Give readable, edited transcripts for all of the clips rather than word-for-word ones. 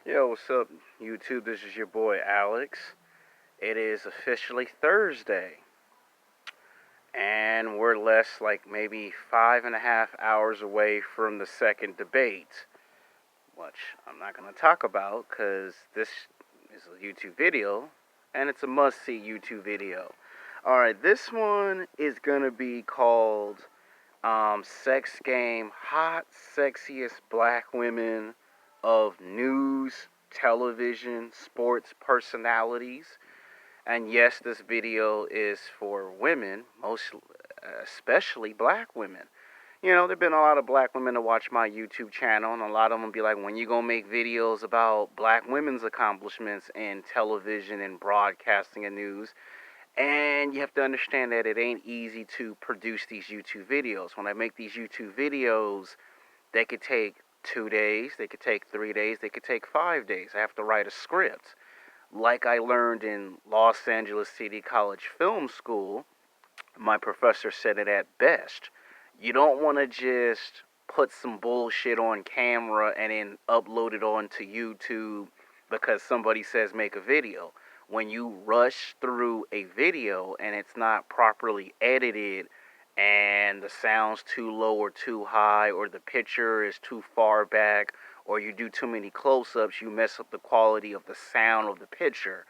Yo, what's up, YouTube? This is your boy Alex. It is officially Thursday, and we're less like maybe 5.5 hours away from the second debate, which I'm not going to talk about because this is a YouTube video, and it's a must see YouTube video. Alright, this one is going to be called Sex Game Hot Sexiest Black Women of News, Television, Sports Personalities. And yes, this video is for women, especially black women. You know, there have been a lot of black women to watch my YouTube channel, and a lot of them be like, when you gonna make videos about black women's accomplishments in television and broadcasting and news? And you have to understand that it ain't easy to produce these YouTube videos. When I make these YouTube videos, they could take 2 days, they could take 3 days, they could take 5 days. I have to write a script. Like I learned in Los Angeles City College Film School, my professor said it at best. You don't want to just put some bullshit on camera and then upload it onto YouTube because somebody says make a video. When you rush through a video and it's not properly edited and the sound's too low or too high or the picture is too far back or you do too many close-ups, you mess up the quality of the sound of the picture.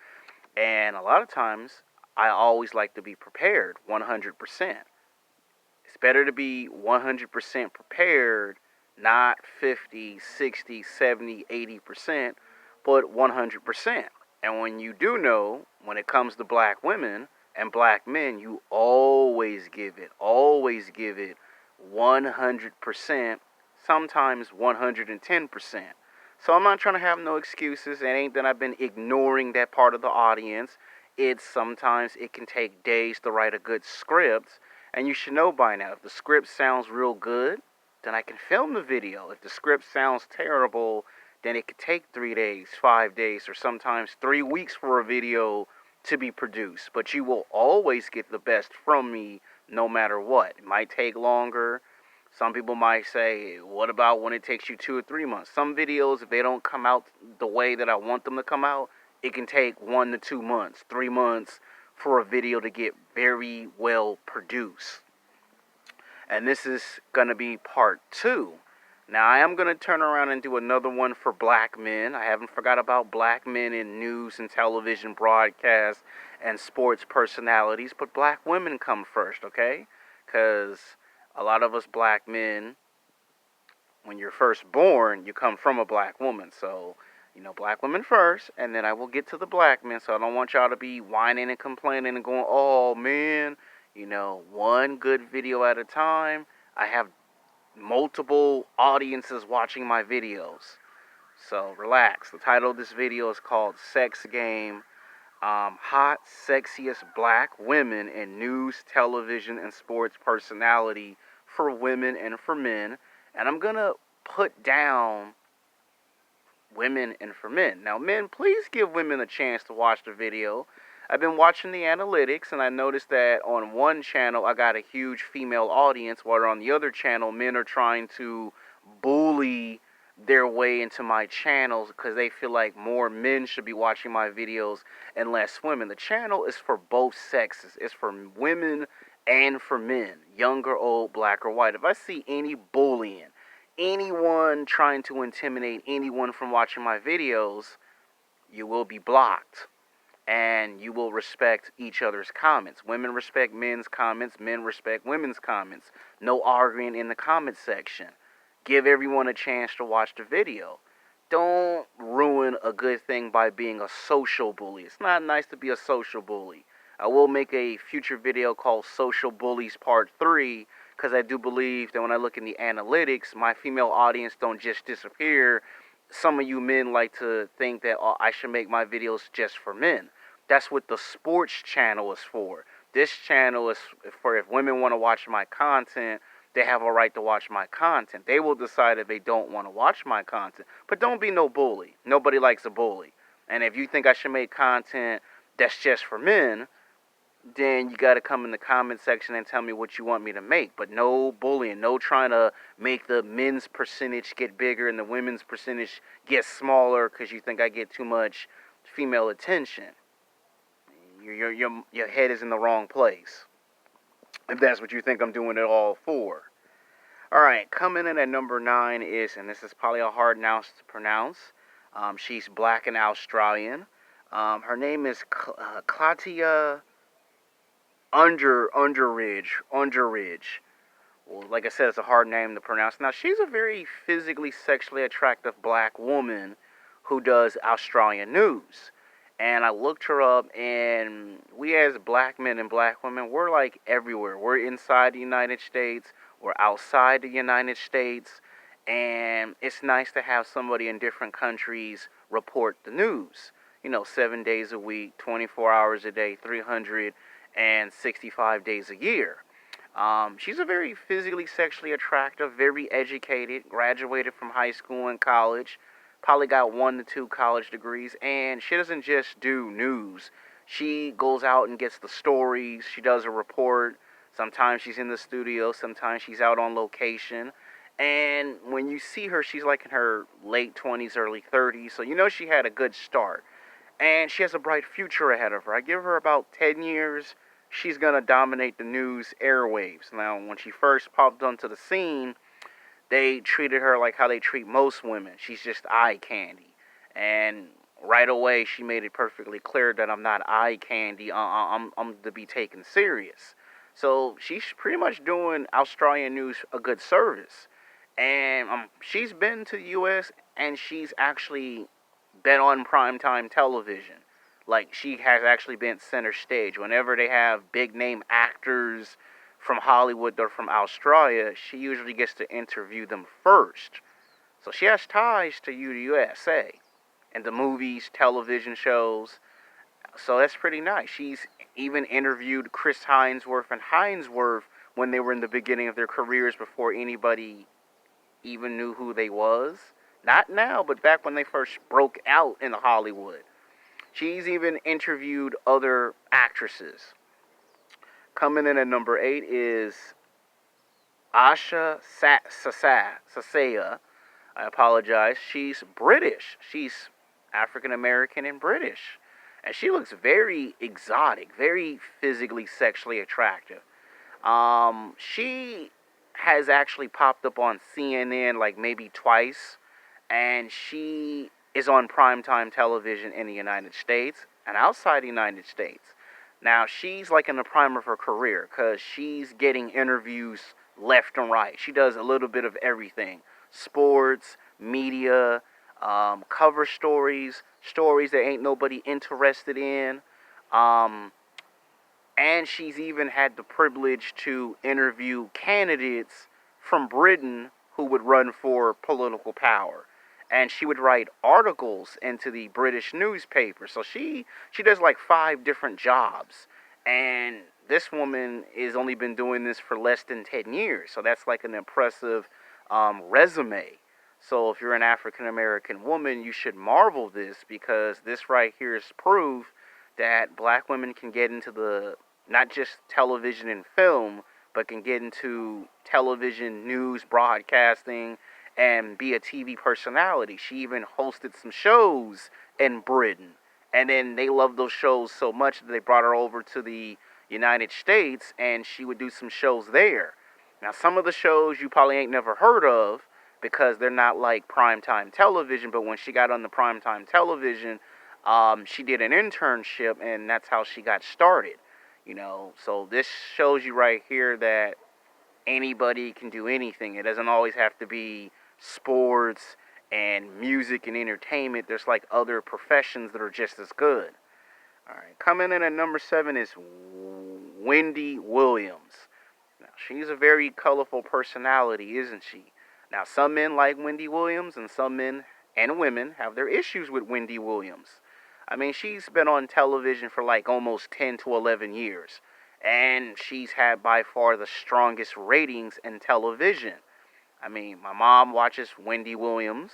And a lot of times I always like to be prepared 100%. It's better to be 100% prepared, not 50, 60, 70, 80%, but 100%. And when you do know, when it comes to black women and black men, you always give it 100%, sometimes 110%. So I'm not trying to have no excuses. It ain't that I've been ignoring that part of the audience. It's sometimes it can take days to write a good script. And you should know by now, if the script sounds real good, then I can film the video. If the script sounds terrible, then it could take 3 days, 5 days, or sometimes 3 weeks for a video to be produced. But you will always get the best from me no matter what. It might take longer. Some people might say, what about when it takes you 2 or 3 months? Some videos, if they don't come out the way that I want them to come out, it can take 1 to 2 months, 3 months for a video to get very well produced. And this is going to be part 2. Now, I am going to turn around and do another one for black men. I haven't forgot about black men in news and television broadcasts and sports personalities, but black women come first, okay? Because a lot of us black men, when you're first born, you come from a black woman. So, black women first, and then I will get to the black men. So I don't want y'all to be whining and complaining and going, oh, man, one good video at a time. I have multiple audiences watching my videos. So relax. The title of this video is called Sex Game, Hot Sexiest Black Women in News, Television, and Sports Personality for women and for men. And I'm going to put down women and for men. Now, men, please give women a chance to watch the video. I've been watching the analytics, and I noticed that on one channel, I got a huge female audience, while on the other channel, men are trying to bully their way into my channels because they feel like more men should be watching my videos and less women. The channel is for both sexes. It's for women and for men, young or old, black or white. If I see any bullying, anyone trying to intimidate anyone from watching my videos, you will be blocked. And you will respect each other's comments. Women respect men's comments. Men respect women's comments. No arguing in the comment section. Give everyone a chance to watch the video. Don't ruin a good thing by being a social bully. It's not nice to be a social bully. I will make a future video called Social Bullies Part 3, because I do believe that when I look in the analytics, my female audience don't just disappear. Some of you men like to think that I should make my videos just for men. That's what the sports channel is for. This channel is for if women want to watch my content, they have a right to watch my content. They will decide if they don't want to watch my content. But don't be no bully. Nobody likes a bully. And if you think I should make content that's just for men, then you got to come in the comment section and tell me what you want me to make. But no bullying, no trying to make the men's percentage get bigger and the women's percentage get smaller because you think I get too much female attention. Your head is in the wrong place if that's what you think I'm doing it all for. All right, coming in at number 9 is, and this is probably a hard noun to pronounce. She's black and Australian. Her name is Claudia Underridge. Well, like I said, it's a hard name to pronounce. Now, she's a very physically, sexually attractive black woman who does Australian news. And I looked her up, and we as black men and black women, we're like everywhere. We're inside the United States, we're outside the United States, and it's nice to have somebody in different countries report the news. 7 days a week, 24 hours a day, 365 days a year. She's a very physically, sexually attractive, very educated, graduated from high school and college, probably got 1 to 2 college degrees, and she doesn't just do news. She goes out and gets the stories, she does a report, sometimes she's in the studio, sometimes she's out on location, and when you see her, she's like in her late 20s, early 30s, so she had a good start. And she has a bright future ahead of her. I give her about 10 years, she's going to dominate the news airwaves. Now, when she first popped onto the scene, they treated her like how they treat most women. She's just eye candy. And right away, she made it perfectly clear that I'm not eye candy. I'm to be taken serious. So she's pretty much doing Australian news a good service. And she's been to the U.S. and she's actually been on primetime television. Like, she has actually been center stage. Whenever they have big name actors from Hollywood or from Australia, she usually gets to interview them first. So she has ties to USA and the movies, television shows. So that's pretty nice. She's even interviewed Chris Hemsworth and Hemsworth when they were in the beginning of their careers before anybody even knew who they was. Not now, but back when they first broke out in Hollywood. She's even interviewed other actresses. Coming in at number 8 is Isha Sasaya. I apologize. She's British. She's African American and British. And she looks very exotic, very physically, sexually attractive. She has actually popped up on CNN like maybe twice. And she is on primetime television in the United States and outside the United States. Now, she's like in the prime of her career because she's getting interviews left and right. She does a little bit of everything. Sports, media, cover stories that ain't nobody interested in. And she's even had the privilege to interview candidates from Britain who would run for political power. And she would write articles into the British newspaper. So she does like 5 different jobs. And this woman has only been doing this for less than 10 years. So that's like an impressive resume. So if you're an African American woman, you should marvel this, because this right here is proof that black women can get into the, not just television and film, but can get into television, news, broadcasting, and be a TV personality. She even hosted some shows in Britain. And then they loved those shows so much that they brought her over to the United States, and she would do some shows there. Now, some of the shows you probably ain't never heard of because they're not like primetime television, but when she got on the primetime television, she did an internship, and that's how she got started. So this shows you right here that anybody can do anything. It doesn't always have to be sports and music and entertainment. There's like other professions that are just as good. All right, coming in at number 7 is Wendy Williams. Now, she's a very colorful personality, isn't she? Now, some men like Wendy Williams, and some men and women have their issues with Wendy Williams. I mean, she's been on television for like almost 10 to 11 years. And she's had by far the strongest ratings in television. I mean, my mom watches Wendy Williams.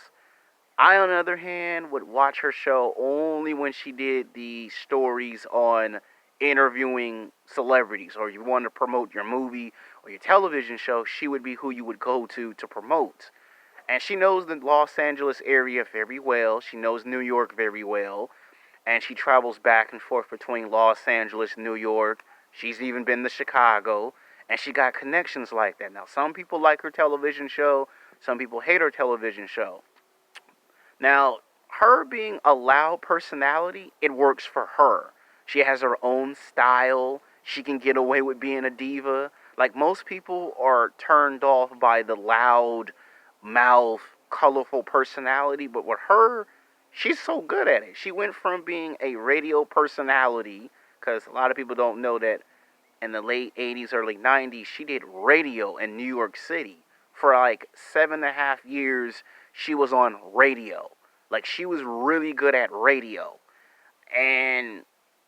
I, on the other hand, would watch her show only when she did the stories on interviewing celebrities, or you want to promote your movie or your television show, she would be who you would go to promote. And she knows the Los Angeles area very well. She knows New York very well. And she travels back and forth between Los Angeles, New York. She's even been to Chicago. And she got connections like that. Now, some people like her television show. Some people hate her television show. Now, her being a loud personality, it works for her. She has her own style. She can get away with being a diva. Like, most people are turned off by the loud mouth, colorful personality, but with her, she's so good at it. She went from being a radio personality, because a lot of people don't know that in the late 80s, early 90s, she did radio in New York City. For like 7.5 years, she was on radio. Like, she was really good at radio. And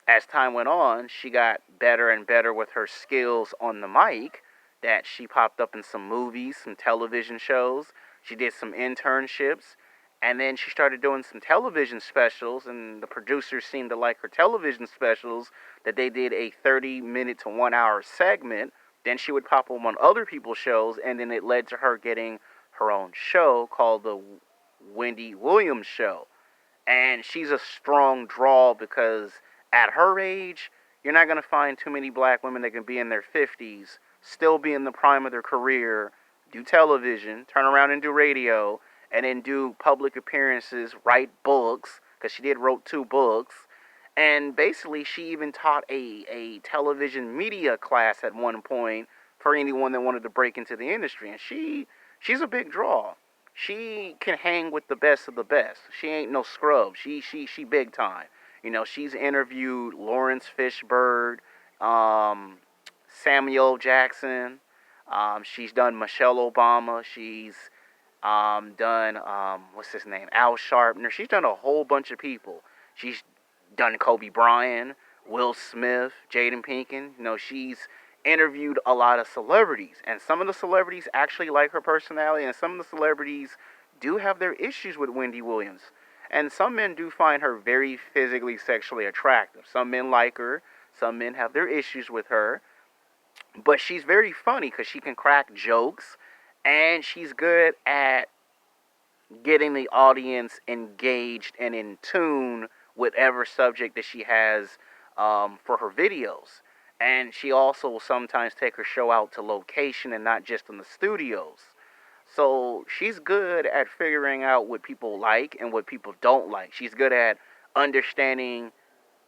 as time went on, she got better and better with her skills on the mic, that she popped up in some movies, some television shows. She did some internships. And then she started doing some television specials, and the producers seemed to like her television specials, that they did a 30-minute to 1 hour segment. Then she would pop up on other people's shows, and then it led to her getting her own show called the Wendy Williams Show. And she's a strong draw, because at her age, you're not going to find too many black women that can be in their 50s, still be in the prime of their career, do television, turn around and do radio, and then do public appearances, write books, because she did wrote 2 books. And basically, she even taught a television media class at one point for anyone that wanted to break into the industry. And she's a big draw. She can hang with the best of the best. She ain't no scrub. She big time. You know, she's interviewed Lawrence Fishburne, Samuel Jackson. She's done Michelle Obama. She's done, what's his name, Al Sharpner. She's done a whole bunch of people. She's done Kobe Bryant, Will Smith, Jaden Pinkett. You know, she's interviewed a lot of celebrities, and some of the celebrities actually like her personality, and some of the celebrities do have their issues with Wendy Williams. And some men do find her very physically, sexually attractive. Some men like her, some men have their issues with her, but she's very funny because she can crack jokes, and she's good at getting the audience engaged and in tune with whatever subject that she has for her videos. And she also will sometimes take her show out to location and not just in the studios. So she's good at figuring out what people like and what people don't like. She's good at understanding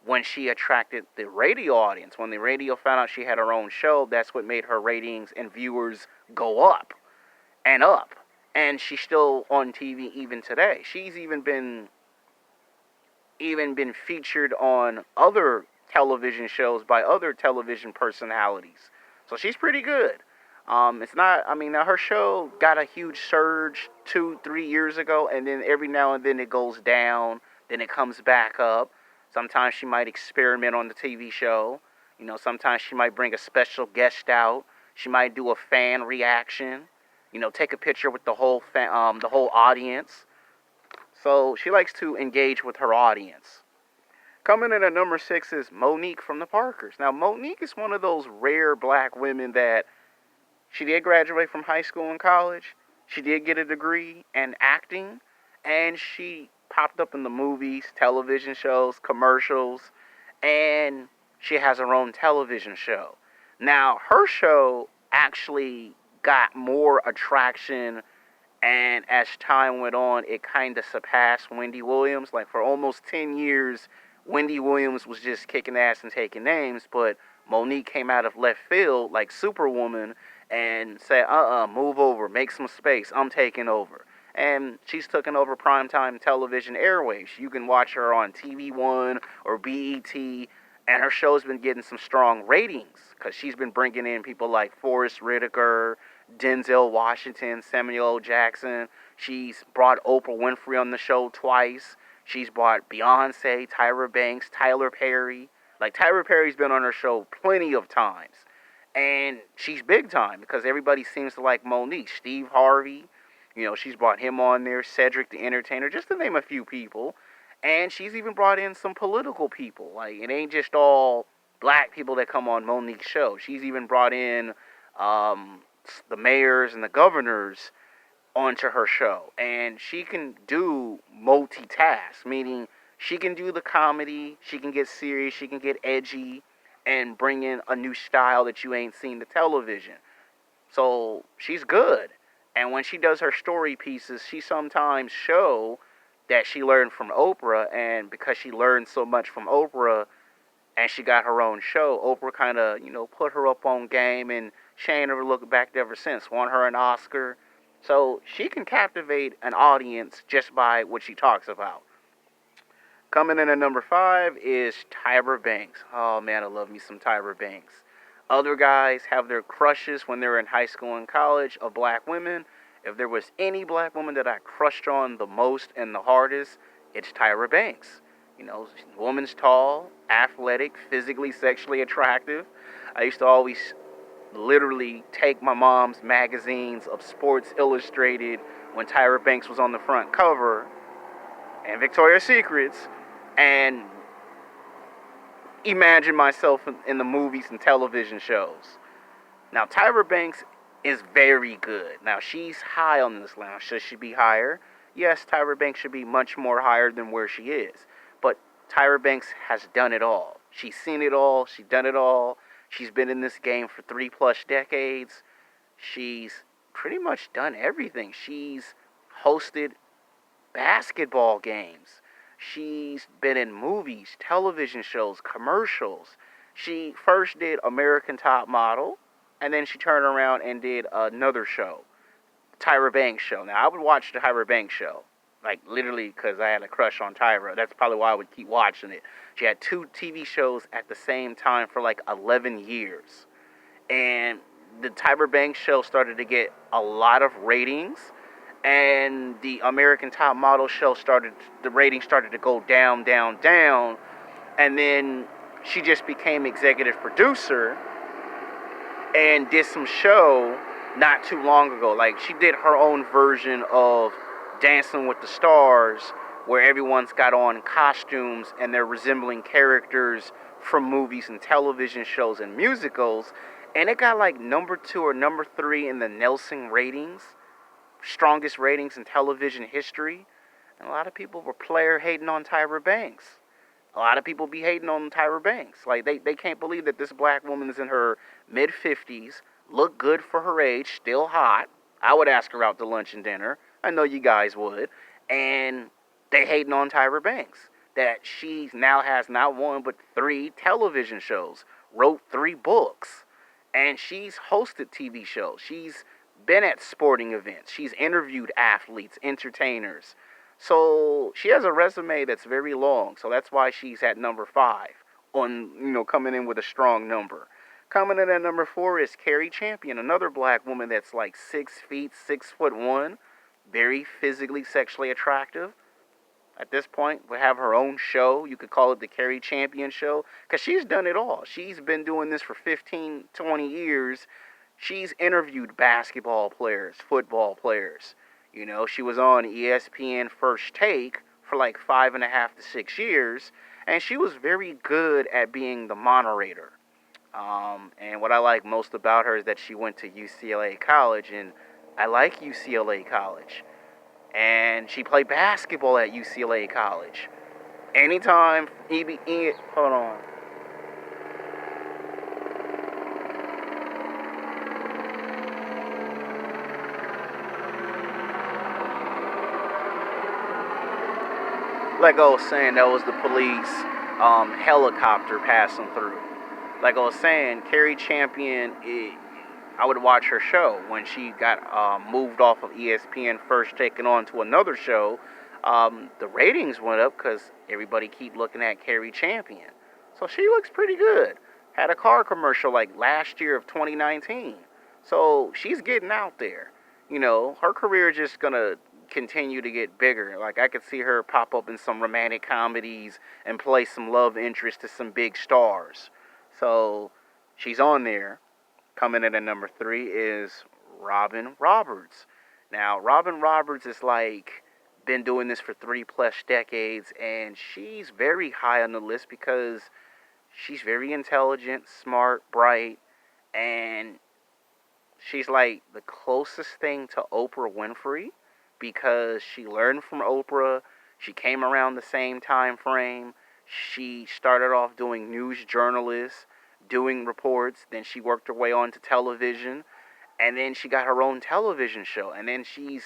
when she attracted the radio audience. When the radio found out she had her own show, that's what made her ratings and viewers go up and up. And she's still on TV even today. She's even been featured on other television shows by other television personalities. So she's pretty good. It's not, I mean, now her show got a huge surge 2-3 years ago, and then every now and then it goes down, then it comes back up. Sometimes she might experiment on the TV show. You know, sometimes she might bring a special guest out. She might do a fan reaction. You know, take a picture with the whole audience. So she likes to engage with her audience. Coming in at number 6 is Monique from the Parkers. Now, Monique is one of those rare black women that she did graduate from high school and college. She did get a degree in acting, and she popped up in the movies, television shows, commercials, and she has her own television show. Now, her show actually got more attraction, and as time went on, it kind of surpassed Wendy Williams. Like, for almost 10 years, Wendy Williams was just kicking ass and taking names, but Monique came out of left field like Superwoman and said, move over, make some space, I'm taking over. And she's taken over primetime television airwaves. You can watch her on TV One or BET, and her show's been getting some strong ratings because she's been bringing in people like Forrest Whitaker, Denzel Washington, Samuel L. Jackson. She's brought Oprah Winfrey on the show twice. She's brought Beyonce, Tyra Banks, Tyler Perry. Like, Tyler Perry's been on her show plenty of times. And she's big time because everybody seems to like Monique. Steve Harvey, you know, she's brought him on there. Cedric the Entertainer, just to name a few people. And she's even brought in some political people. Like, it ain't just all black people that come on Monique's show. She's even brought in um, the mayors and the governors onto her show. And she can do multitask, meaning she can do the comedy, she can get serious, she can get edgy, and bring in a new style that you ain't seen to television. So she's good. And when she does her story pieces, she sometimes show that she learned from Oprah, and because she learned so much from Oprah and she got her own show, Oprah kind of, put her up on game, and she ain't ever looked back ever since. Won her an Oscar. So she can captivate an audience just by what she talks about. Coming in at number 5 is Tyra Banks. Oh man, I love me some Tyra Banks. Other guys have their crushes when they're in high school and college of black women. If there was any black woman that I crushed on the most and the hardest, it's Tyra Banks. Woman's tall, athletic, physically, sexually attractive. I used to always literally take my mom's magazines of Sports Illustrated when Tyra Banks was on the front cover and Victoria's Secrets, and imagine myself in the movies and television shows. Now, Tyra Banks is very good. Now, she's high on this list. Should she be higher? Yes, Tyra Banks should be much more higher than where she is. But Tyra Banks has done it all. She's seen it all. She's done it all. She's been in this game for 3+ decades. She's pretty much done everything. She's hosted basketball games. She's been in movies, television shows, commercials. She first did American Top Model, and then she turned around and did another show, Tyra Banks Show. Now, I would watch the Tyra Banks Show, like literally because I had a crush on Tyra. That's probably why I would keep watching it. She had 2 TV shows at the same time for like 11 years. And the Tyra Banks Show started to get a lot of ratings, and the American Top Model show the ratings started to go down, down, down, and then she just became executive producer and did some show not too long ago. Like, she did her own version of Dancing with the Stars, where everyone's got on costumes and they're resembling characters from movies and television shows and musicals, and it got like number 2 or number 3 in the Nielsen ratings. Strongest ratings in television history. And a lot of people were player hating on Tyra Banks. A lot of people be hating on Tyra Banks. Like, they can't believe that this black woman is in her mid-50s, look good for her age, still hot. I would ask her out to lunch and dinner. I know you guys would. And they hating on Tyra Banks. That she now has not 1 but 3 television shows, wrote 3 books, and she's hosted TV shows. She's been at sporting events. She's interviewed athletes, entertainers. So she has a resume that's very long. So that's why she's at number 5 on, coming in with a strong number. Coming in at number 4 is Cari Champion, another black woman that's like 6 feet, 6'1", very physically, sexually attractive. At this point, we have her own show. You could call it the Cari Champion Show, because she's done it all. She's been doing this for 15, 20 years. She's interviewed basketball players, football players. She was on ESPN First Take for like 5.5 to 6 years, and she was very good at being the moderator. And what I like most about her is that she went to UCLA College, and I like UCLA College. And she played basketball at UCLA College. Anytime, hold on. Like I was saying, that was the police helicopter passing through. Like I was saying, Cari Champion, I would watch her show when she got moved off of ESPN First, taken on to another show. The ratings went up because everybody keep looking at Cari Champion. So she looks pretty good. Had a car commercial like last year of 2019. So she's getting out there. Her career is just going to continue to get bigger. Like, I could see her pop up in some romantic comedies and play some love interest to some big stars. So she's on there. Coming in at number 3 is Robin Roberts. Now, Robin Roberts is like been doing this for 3+ decades, and she's very high on the list because She's very intelligent, smart, bright, and she's like the closest thing to Oprah Winfrey because she learned from Oprah. She came around the same time frame. She started off doing news journalists, doing reports. Then she worked her way on to television. And then she got her own television show. And then she's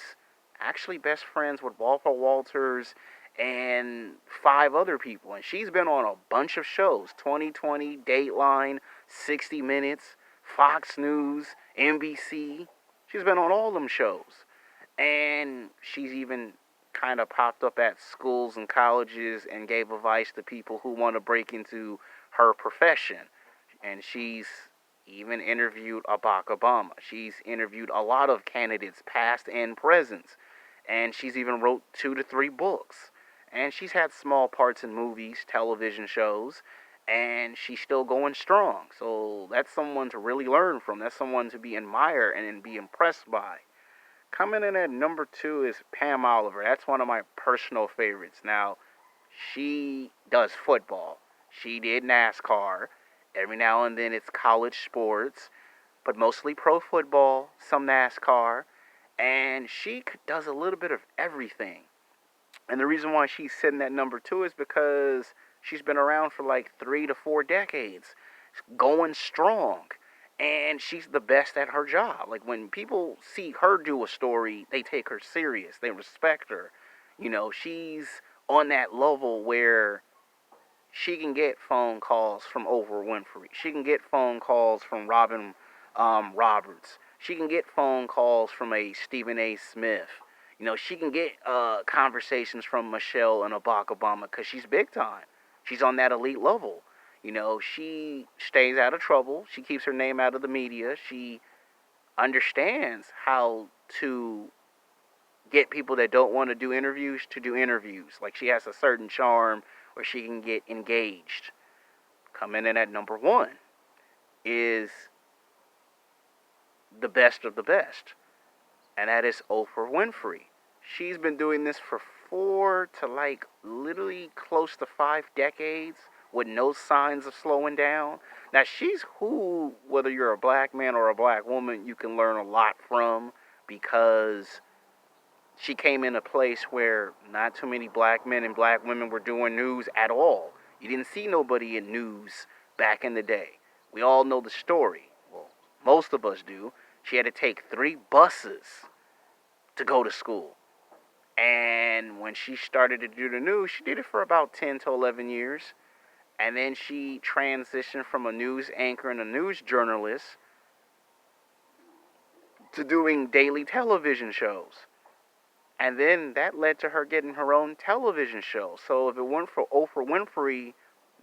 actually best friends with Walter Walters and 5 other people. And she's been on a bunch of shows: 2020, Dateline, 60 Minutes, Fox News, NBC. She's been on all them shows. And she's even kind of popped up at schools and colleges and gave advice to people who want to break into her profession. And she's even interviewed Barack Obama. She's interviewed a lot of candidates, past and present. And she's even wrote 2 to 3 books. And she's had small parts in movies, television shows, and she's still going strong. So that's someone to really learn from. That's someone to be admired and be impressed by. Coming in at number 2 is Pam Oliver. That's one of my personal favorites. Now, she does football. She did NASCAR. Every now and then it's college sports, but mostly pro football, some NASCAR. And she does a little bit of everything. And the reason why she's sitting at number 2 is because she's been around for like 3 to 4 decades, going strong. And she's the best at her job. Like, when people see her do a story, they take her serious. They respect her. You know, she's on that level where she can get phone calls from Oprah Winfrey. She can get phone calls from Robin Roberts. She can get phone calls from a Stephen A. Smith. You know, she can get conversations from Michelle and Barack Obama because she's big time. She's on that elite level. You know, she stays out of trouble. She keeps her name out of the media. She understands how to get people that don't want to do interviews to do interviews. Like, she has a certain charm where she can get engaged. Coming in at number 1 is the best of the best, and that is Oprah Winfrey. She's been doing this for 4 to like literally close to 5 decades with no signs of slowing down. Now, she's who, whether you're a black man or a black woman, you can learn a lot from, because she came in a place where not too many black men and black women were doing news at all. You didn't see nobody in news back in the day. We all know the story. Well, most of us do. She had to take 3 buses to go to school. And when she started to do the news, she did it for about 10 to 11 years. And then she transitioned from a news anchor and a news journalist to doing daily television shows. And then that led to her getting her own television show. So if it weren't for Oprah Winfrey,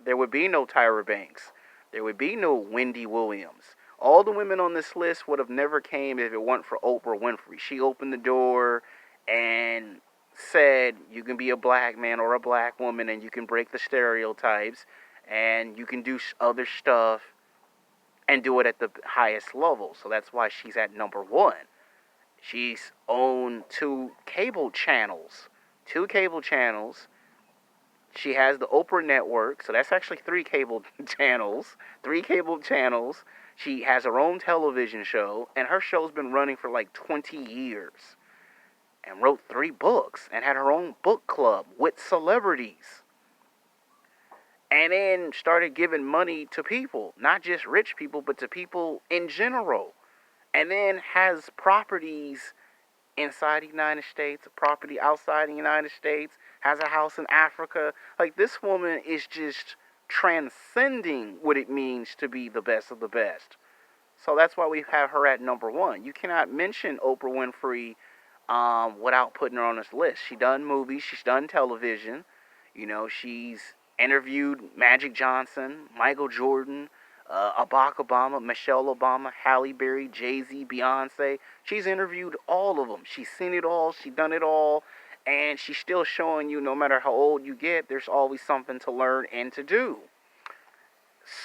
there would be no Tyra Banks. There would be no Wendy Williams. All the women on this list would have never came if it weren't for Oprah Winfrey. She opened the door and said, you can be a black man or a black woman and you can break the stereotypes and you can do other stuff and do it at the highest level. So that's why she's at number 1. She's owned 2 cable channels. 2 cable channels. She has the Oprah Network, so that's actually 3 cable channels. 3 cable channels. She has her own television show, and her show's been running for like 20 years. And wrote 3 books, and had her own book club with celebrities. And then started giving money to people, not just rich people, but to people in general. And then has properties inside the United States, a property outside the United States, has a house in Africa. Like, this woman is just transcending what it means to be the best of the best. So that's why we have her at number 1. You cannot mention Oprah Winfrey without putting her on this list. She's done movies, she's done television. You know, she's interviewed Magic Johnson, Michael Jordan, Barack Obama, Michelle Obama, Halle Berry, Jay-Z, Beyonce. She's interviewed all of them. She's seen it all. She's done it all. And she's still showing you, no matter how old you get, there's always something to learn and to do.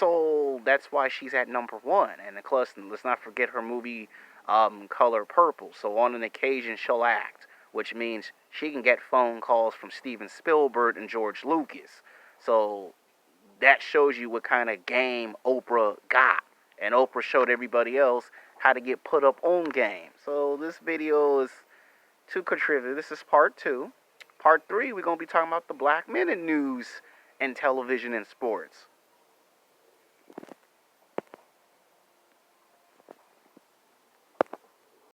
So that's why she's at number 1. And of course, let's not forget her movie Color Purple. So on an occasion, she'll act, which means she can get phone calls from Steven Spielberg and George Lucas. So that shows you what kind of game Oprah got. And Oprah showed everybody else how to get put up on game. So this video is to contribute. This is part 2. Part 3, we're going to be talking about the black men in news and television and sports.